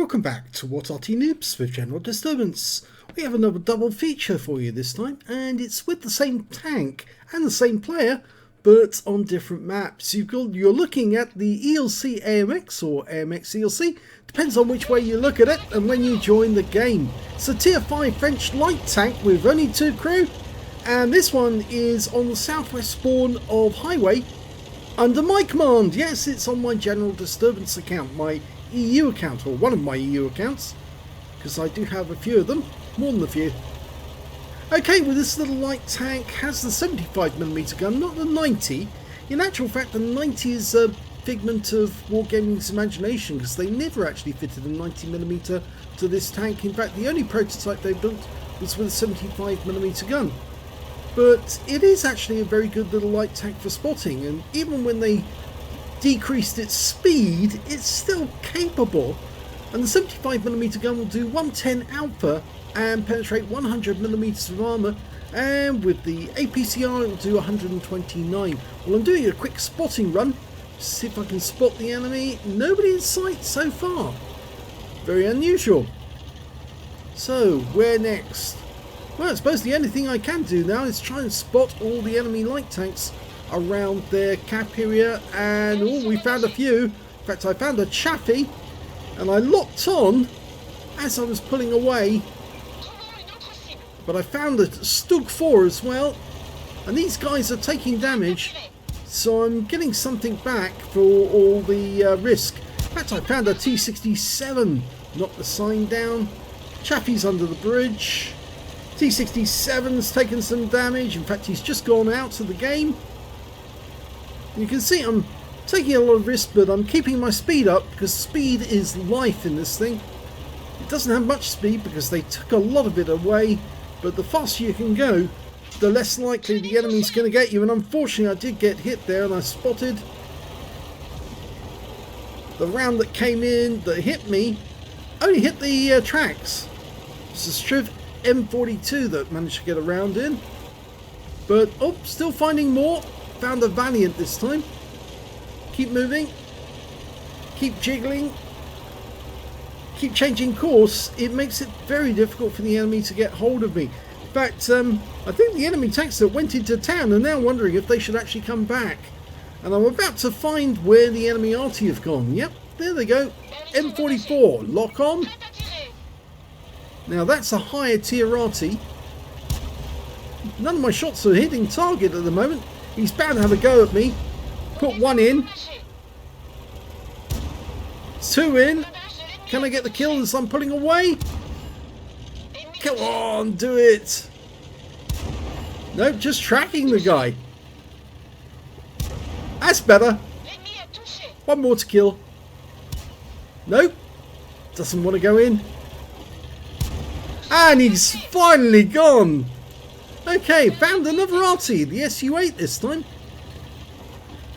Welcome back to What Arty Noobs with General Disturbance. We have another double feature for you this time, and it's with the same tank and the same player, but on different maps. You're looking at the ELC AMX or AMX ELC, depends on which way you look at it and when you join the game. It's a tier 5 French light tank with only 2 crew, and this one is on the southwest spawn of Highway under my command. Yes, it's on my General Disturbance account, my EU account, or one of my EU accounts, because I do have a few of them, more than a few. Okay, well, this little light tank has the 75mm gun, not the 90. In actual fact, the 90 is a figment of Wargaming's imagination, because they never actually fitted a 90mm to this tank. In fact, the only prototype they built was with a 75mm gun. But it is actually a very good little light tank for spotting, and even when they decreased its speed, it's still capable. And the 75mm gun will do 110 alpha and penetrate 100mm of armour, and with the APCR it will do 129. Well, I'm doing a quick spotting run to see if I can spot the enemy. Nobody in sight so far. Very unusual. So, where next? Well, I suppose the only thing I can do now is try and spot all the enemy light tanks around their cap area, and oh, we found a few. In fact, I found a Chaffee, and I locked on as I was pulling away, but I found a Stug 4 as well, and these guys are taking damage, so I'm getting something back for all the risk. In fact, I found a T67, knocked the sign down. Chaffee's under the bridge. T67's taken some damage. In fact, he's just gone out of the game. You can see I'm taking a lot of risk, but I'm keeping my speed up, because speed is life in this thing. It doesn't have much speed because they took a lot of it away, but the faster you can go, the less likely the enemy's going to get you. And unfortunately, I did get hit there, and I spotted the round that came in that hit me, only hit the tracks. It's a Striv M42 that managed to get a round in. But, oh, still finding more. Found a Valiant this time. Keep moving. Keep jiggling. Keep changing course. It makes it very difficult for the enemy to get hold of me. In fact, I think the enemy tanks that went into town are now wondering if they should actually come back. And I'm about to find where the enemy Arty have gone. Yep, there they go. M44. Lock on. Now that's a higher tier Arty. None of my shots are hitting target at the moment. He's bound to have a go at me. Put one in. 2 in. Can I get the kill as I'm pulling away? Come on, do it. Nope, just tracking the guy. That's better. One more to kill. Nope. Doesn't want to go in. And he's finally gone. Okay, found another Arty, the SU-8 this time.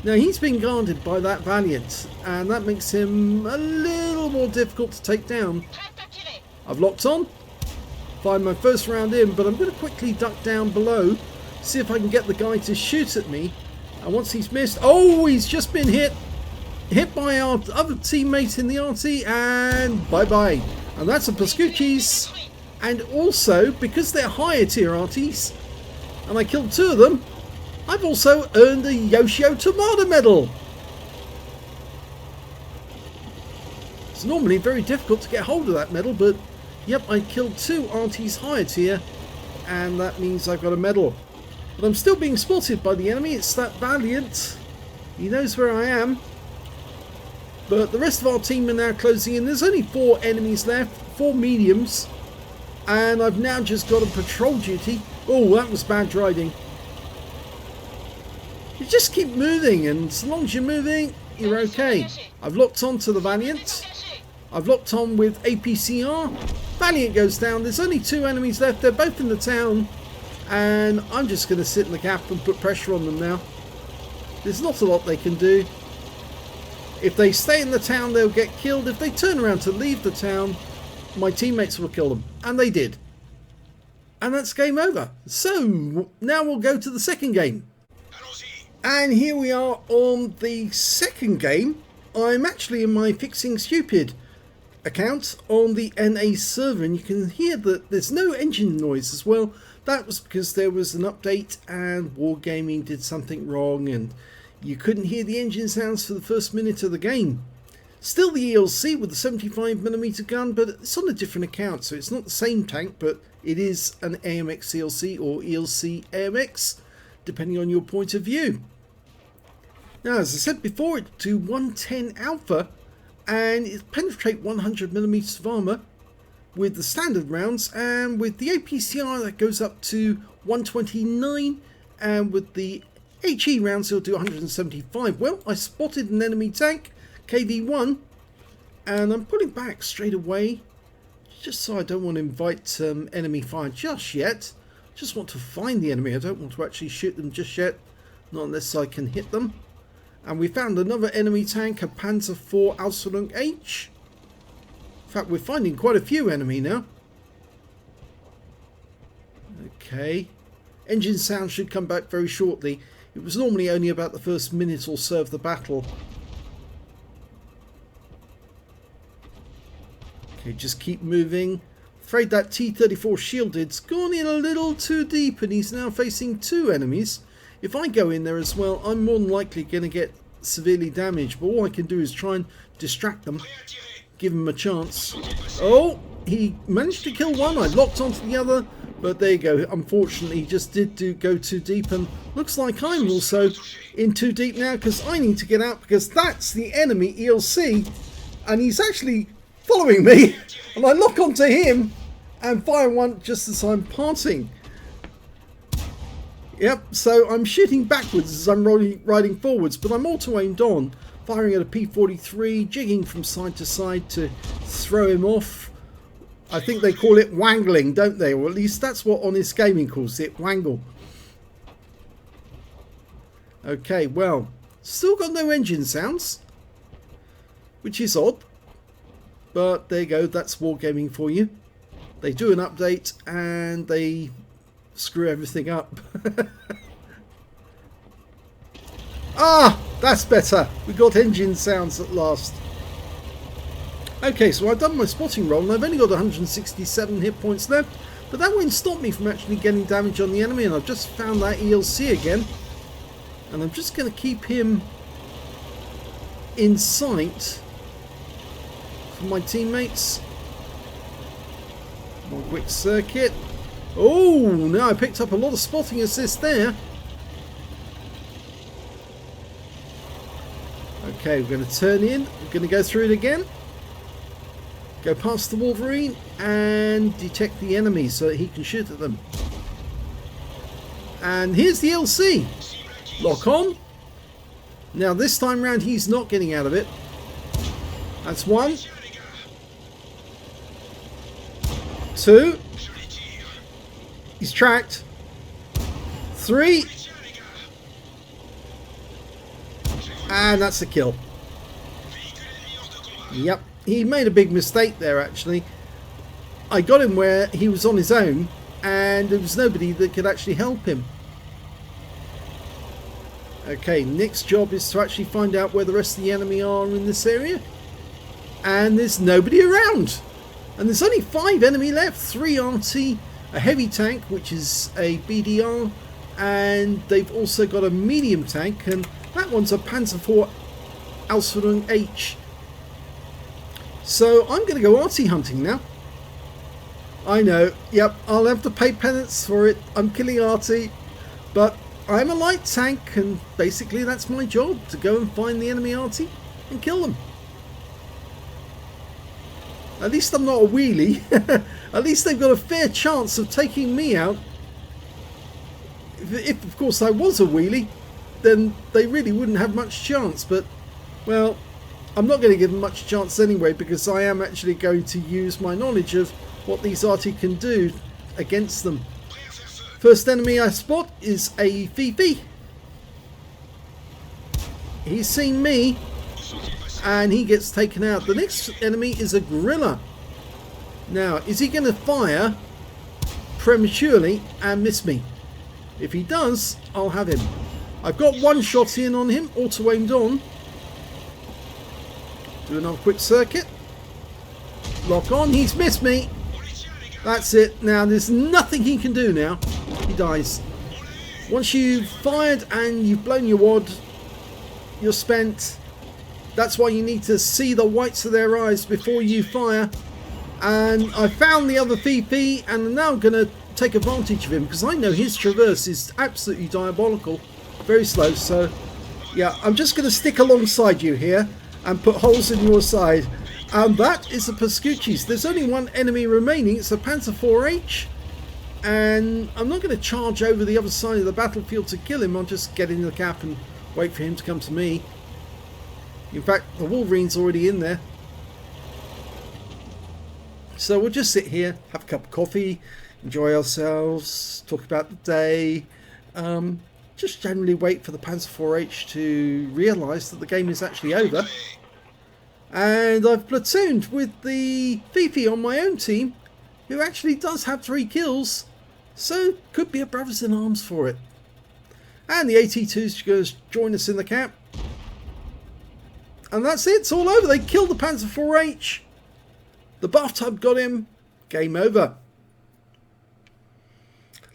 Now, he's been guarded by that Valiant, and that makes him a little more difficult to take down. I've locked on, fired my first round in, but I'm going to quickly duck down below, see if I can get the guy to shoot at me. And once he's missed, oh, he's just been hit by our other teammate in the Arty, and bye-bye. And that's a Pascucci's. And also, because they're higher tier Artys, and I killed 2 of them, I've also earned a Yoshio Tomato medal. It's normally very difficult to get hold of that medal, but yep, I killed 2 Artys higher tier, and that means I've got a medal. But I'm still being spotted by the enemy. It's that Valiant. He knows where I am. But the rest of our team are now closing in. There's only 4 enemies left, 4 mediums. And I've now just got a patrol duty. Oh, that was bad driving. You just keep moving, and as long as you're moving, you're okay. I've locked on to the Valiant. I've locked on with APCR. Valiant goes down. There's only 2 enemies left. They're both in the town. And I'm just going to sit in the gap and put pressure on them now. There's not a lot they can do. If they stay in the town, they'll get killed. If they turn around to leave the town, my teammates will kill them, and they did. And that's game over. So now we'll go to the second game. And here we are on the second game. I'm actually in my Fixing Stupid account on the NA server, and you can hear that there's no engine noise as well. That was because there was an update and Wargaming did something wrong and you couldn't hear the engine sounds for the first minute of the game. Still the ELC with the 75mm gun, but it's on a different account, so it's not the same tank, but it is an AMX ELC or ELC AMX, depending on your point of view. Now, as I said before, it do 110 alpha and it penetrate 100mm of armor with the standard rounds, and with the APCR that goes up to 129, and with the HE rounds it'll do 175. Well, I spotted an enemy tank, KV-1, and I'm pulling back straight away, just so I don't want to invite enemy fire just yet. Just want to find the enemy. I don't want to actually shoot them just yet, not unless I can hit them. And we found another enemy tank, a Panzer IV Aslains H. In fact, we're finding quite a few enemy now. Okay. Engine sound should come back very shortly. It was normally only about the first minute or so of the battle. Okay, just keep moving. Afraid that T-34 shielded's gone in a little too deep and he's now facing two enemies. If I go in there as well, I'm more than likely going to get severely damaged, but all I can do is try and distract them. Give him a chance. Oh, he managed to kill one. I locked onto the other, but there you go. Unfortunately, he just did go too deep, and looks like I'm also in too deep now because I need to get out, because that's the enemy ELC and he's actually following me, and I lock onto him and fire one just as I'm passing. Yep, so I'm shooting backwards as I'm riding forwards, but I'm auto-aimed on, firing at a P-43, jigging from side to side to throw him off. I think they call it wangling, don't they? Or at least that's what Honest Gaming calls it, wangle. Okay, well, still got no engine sounds, which is odd. But there you go, that's Wargaming for you. They do an update and they screw everything up. Ah, that's better. We got engine sounds at last. Okay, so I've done my spotting roll and I've only got 167 hit points left, but that won't stop me from actually getting damage on the enemy, and I've just found that ELC again, and I'm just going to keep him in sight for my teammates. One quick circuit. Oh, now I picked up a lot of spotting assist there. Okay, we're going to turn in. We're going to go through it again. Go past the Wolverine and detect the enemy so that he can shoot at them. And here's the LC. Lock on. Now this time round he's not getting out of it. That's one. Two. He's tracked. Three. And that's a kill. Yep. He made a big mistake there, actually. I got him where he was on his own and there was nobody that could actually help him. Okay, next job is to actually find out where the rest of the enemy are in this area. And there's nobody around. And there's only 5 enemy left. 3 Arty, a heavy tank, which is a BDR, and they've also got a medium tank, and that one's a Panzer IV Aslains H. So I'm going to go Arty hunting now. I know, yep, I'll have to pay penance for it. I'm killing Arty, but I'm a light tank, and basically that's my job, to go and find the enemy Arty and kill them. At least I'm not a wheelie. At least they've got a fair chance of taking me out. If of course I was a wheelie, then they really wouldn't have much chance, but well, I'm not going to give them much chance anyway, because I am actually going to use my knowledge of what these Arty can do against them. First enemy I spot is a Fifi. He's seen me and he gets taken out. The next enemy is a gorilla. Now, is he going to fire prematurely and miss me? If he does, I'll have him. I've got one shot in on him, auto aimed on. Do another quick circuit. Lock on. He's missed me. That's it. Now there's nothing he can do now. He dies. Once you've fired and you've blown your wad, you're spent. That's why you need to see the whites of their eyes before you fire. And I found the other VP, and now I'm going to take advantage of him because I know his traverse is absolutely diabolical. Very slow, so yeah, I'm just going to stick alongside you here and put holes in your side. And that is the Pascucci's. There's only one enemy remaining. It's a Panzer IV-H. And I'm not going to charge over the other side of the battlefield to kill him. I'll just get in the gap and wait for him to come to me. In fact, the Wolverine's already in there. So we'll just sit here, have a cup of coffee, enjoy ourselves, talk about the day. Just generally wait for the Panzer IV-H to realise that the game is actually over. And I've platooned with the Fifi on my own team, who actually does have 3 kills. So could be a brothers in arms for it. And the AT2's going to join us in the camp. And that's it, it's all over. They killed the Panzer IV-H. The bathtub got him. Game over.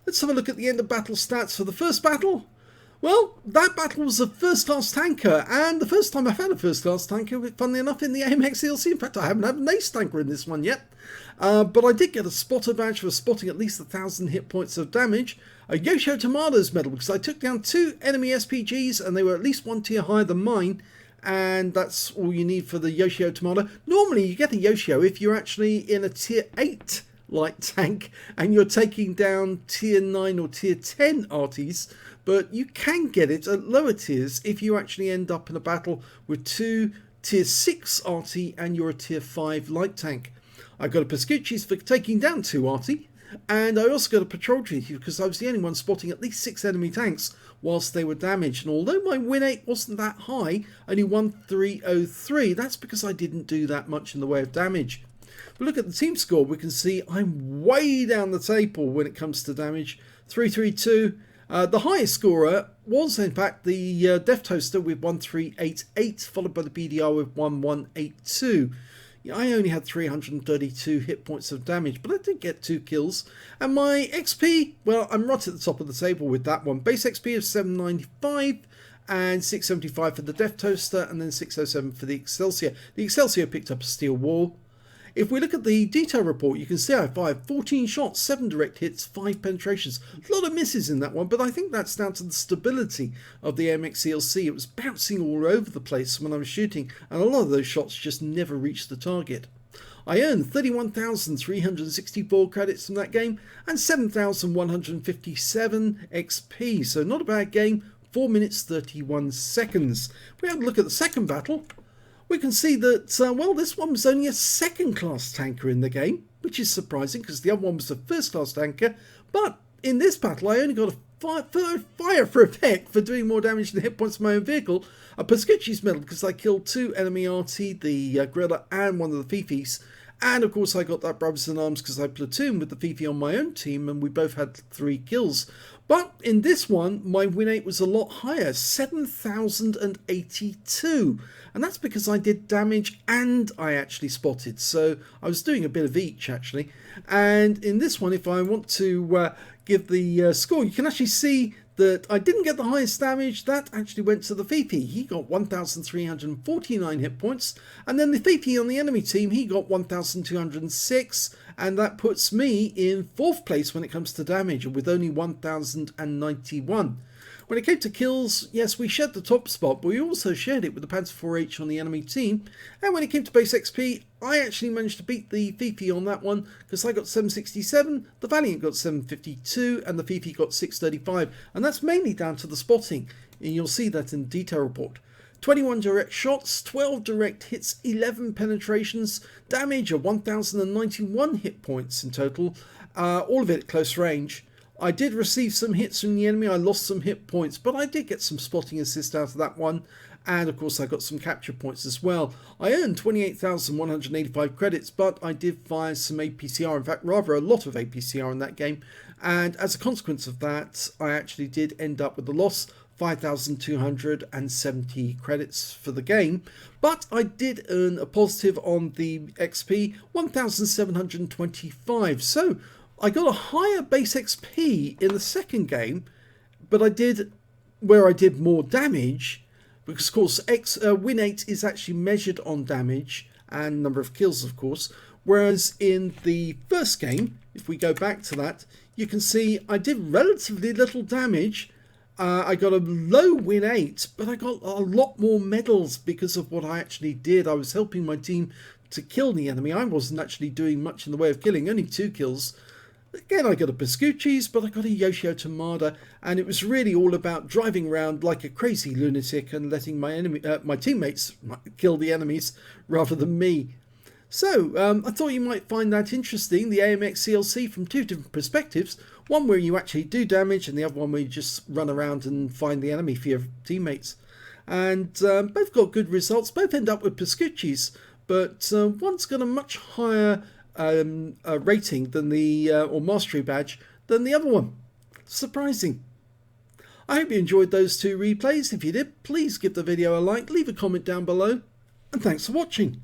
Let's have a look at the end of battle stats for the first battle. Well, that battle was a first-class tanker, and the first time I've had a first-class tanker, funnily enough, in the AMX ELC. In fact, I haven't had an ace tanker in this one yet. But I did get a spotter badge for spotting at least 1,000 hit points of damage. A Yoshio Tomatoes medal, because I took down 2 enemy SPGs, and they were at least 1 tier higher than mine. And that's all you need for the Yoshio Tomato. Normally, you get a Yoshio if you're actually in a tier 8 light tank, and you're taking down tier 9 or tier 10 Artys. But you can get it at lower tiers if you actually end up in a battle with 2 tier 6 Arty and you're a tier 5 light tank. I got a Pascucci's for taking down 2 Arty, and I also got a patrol duty because I was the only one spotting at least 6 enemy tanks whilst they were damaged. And although my win rate wasn't that high, only 1303, that's because I didn't do that much in the way of damage. But look at the team score, we can see I'm way down the table when it comes to damage. 332. The highest scorer was in fact the Death Toaster with 1388, followed by the BDR with 1182. Yeah, I only had 332 hit points of damage, but I did get 2 kills. And my XP, well, I'm right at the top of the table with that one. Base XP of 795 and 675 for the Death Toaster, and then 607 for the Excelsior. The Excelsior picked up a steel wall. If we look at the detail report, you can see I fired 14 shots, 7 direct hits, 5 penetrations. A lot of misses in that one, but I think that's down to the stability of the AMX ELC. It was bouncing all over the place when I was shooting, and a lot of those shots just never reached the target. I earned 31,364 credits from that game, and 7,157 XP, so not a bad game, 4 minutes 31 seconds. If we have a look at the second battle, we can see that, well, this one was only a second-class tanker in the game, which is surprising because the other one was a first-class tanker. But in this battle, I only got a fire for effect for doing more damage than hit points of my own vehicle. A Pascucci's medal because I killed 2 enemy RT, the Gorilla, and one of the Fifis. And of course I got that Brothers in Arms because I platooned with the Fifi on my own team and we both had 3 kills. But in this one, my win rate was a lot higher, 7,082. And that's because I did damage and I actually spotted. So I was doing a bit of each actually. And in this one, if I want to give the score, you can actually see that I didn't get the highest damage. That actually went to the Fifi. He got 1,349 hit points. And then the Fifi on the enemy team, he got 1,206. And that puts me in 4th place when it comes to damage, with only 1,091. When it came to kills, yes, we shared the top spot, but we also shared it with the Panzer IV-H on the enemy team. And when it came to base XP, I actually managed to beat the Fifi on that one, because I got 767, the Valiant got 752, and the Fifi got 635. And that's mainly down to the spotting, and you'll see that in the detail report. 21 direct shots, 12 direct hits, 11 penetrations, damage of 1,091 hit points in total, all of it at close range. I did receive some hits from the enemy, I lost some hit points, but I did get some spotting assist out of that one, and of course I got some capture points as well. I earned 28,185 credits, but I did fire some APCR, in fact rather a lot of APCR in that game, and as a consequence of that I actually did end up with a loss, 5,270 credits for the game, but I did earn a positive on the XP, 1,725. So I got a higher base XP in the second game, but I did more damage, because of course win 8 is actually measured on damage and number of kills, of course, whereas in the first game, if we go back to that, you can see I did relatively little damage. I got a low win 8, but I got a lot more medals because of what I actually did. I was helping my team to kill the enemy. I wasn't actually doing much in the way of killing, only 2 kills. Again, I got a Biscuichis, but I got a Yoshio Tamada, and it was really all about driving around like a crazy lunatic and letting my teammates kill the enemies rather than me. So, I thought you might find that interesting, the AMX ELC from 2 different perspectives. One where you actually do damage, and the other one where you just run around and find the enemy for your teammates. And both got good results, both end up with Biscuichis, but one's got a much higher rating than or mastery badge than the other one. Surprising. I hope you enjoyed those 2 replays. If you did, please give the video a like, leave a comment down below, and thanks for watching.